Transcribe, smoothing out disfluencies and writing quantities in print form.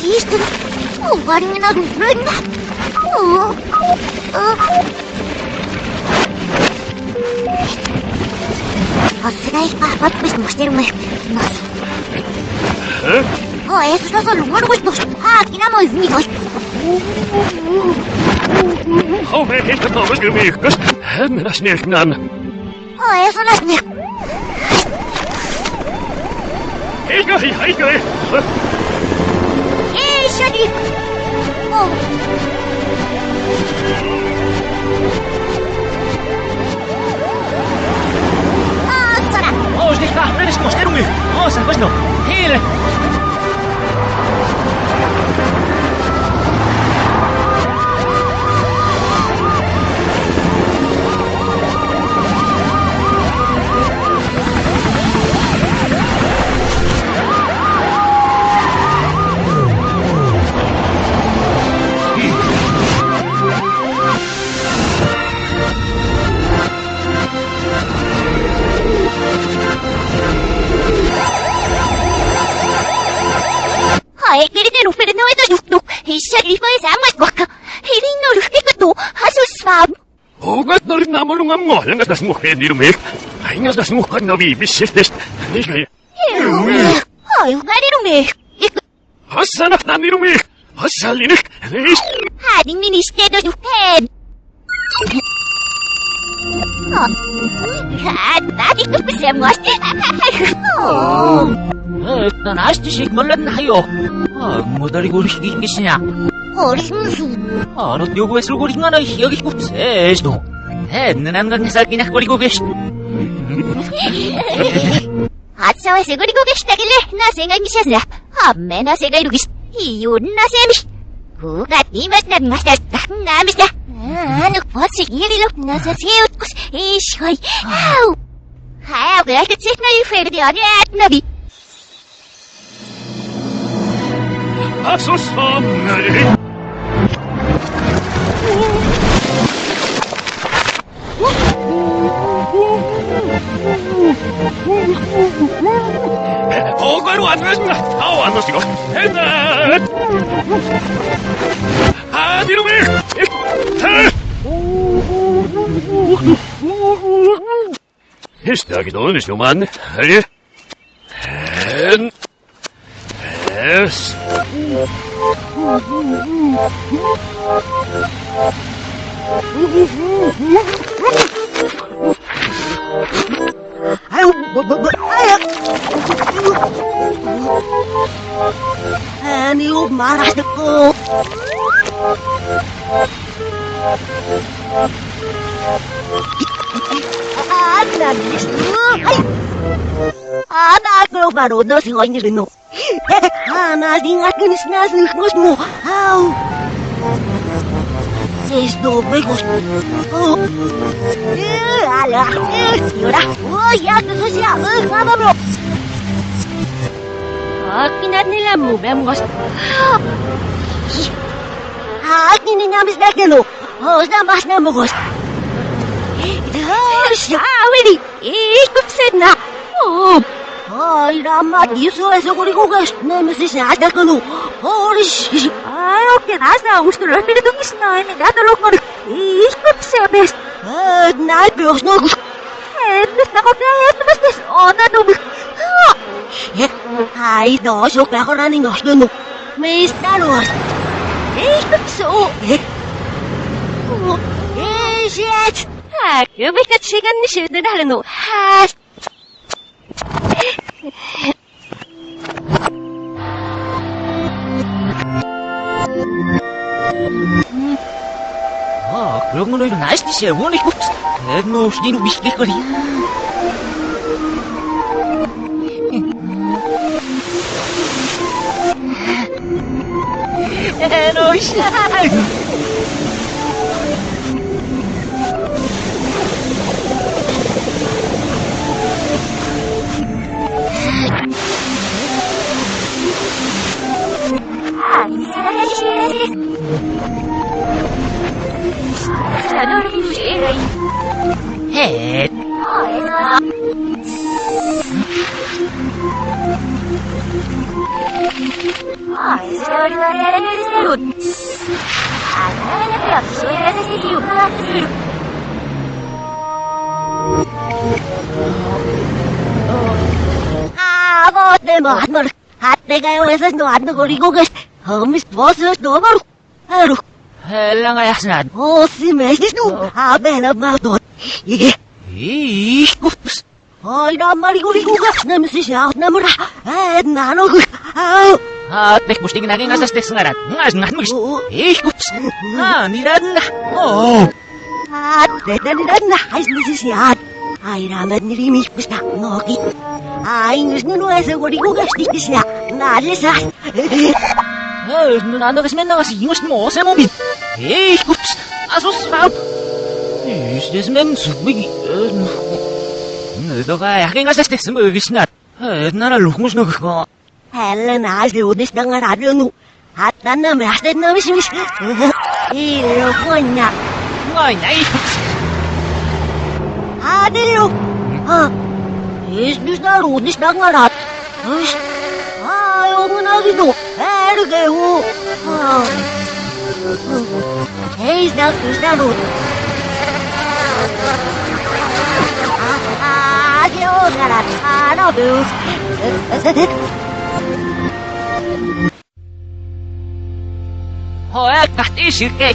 Easter. What are you not doing? Отсюда подпись мустермы. Это что за лугар гусь? Кино из них. Это новый гремик. На снег нам. Это на снег. Эй, Сюди. Ждите, прежде всего, что мы? Согласно. Хиле. Huwag na rin naman ang amolan at das mukha ni Rumik. Ay nga das mukha na bibisitest. Rumik. Ay, nga ni Rumik. Hasanak na ni Rumik. Hasalinik. Hading minister do head. Dati ko pa siya mas. 나시식 몰랐나요? 모다리고 시기시냐? 너 요구했을 고리가 나 여기 굽세도. 했는 건 살기나 거리고 계시. 아차와서 거리고 계시다길래 나 생각이셨나? 엄매나 생각이루기 이웃나 셈이. 그가 니맛난 맛다 남이다. 너 버스 이리로 나서 세우고 이시거이. 아우 그래 그 책나이 페르디 어디 나비. Asusam! Ogaru adresna! Au annostiko! Enää! Adirume! Istääkin onnistumaan. Yes. Ani op maras de kop. Anak lo baru dos ngonya dino. Anak dingat genis nasih ngosmu. Au. Esto begos. Oh. Ala. Yora. Oh, ya tu sia. Apa bro? Kinat nila mo bemgos. Kini namis na kelo. Oh, mas na mogos. Shawili. Ikupset na. Oh. Ay, Rama, isso é só comigo gasto. Não me diz nada, cano. Oxi. Ai, o que nada, os que não é filho do que não é nada louco. Isso que você best. Não, meus nogos. Não comprei mas this ona no. Ai, nós o carro não gosto não. Mas tá nós. Isso gente. Eu vi que chegando no cheio de dar no. 그런 거는 나이스 원이 꼭 너 신이 미식거리. 너 씨. Avote mahmar. Hatte kayo esas no adno gorigugas. Hamis bosses no maru. Aru. Lang ay asnad. Si mesis no. Abena matot. Ups. Ay ramari gorigugas. Nemesis out namra. Nano. Tek busting naging asas tek sengarat. Ngas magis. Ups. Nirad na. Nirad na. Ay mesis out. Ay ramad nirimis pusta. Nogi. Ay no esa gorigugas tikisya. Nalisa. Nando kasi men kasi ingos mo sa mo bin. Ups. Asus pa. Is men subig. Ito ka yakin asas tek sengarat gisnat. Nara lukmus no ko. Helen as de udis dengan radio nu. Hatan na mested na misis. Ilo konya. Ngay nay. Adelo. Is dus na udis dengan rat. Ayo menagi do. Erge ho. Hey, dat is dat rot. Ayo ngarat. Ano bus. Hoya kahti sirke.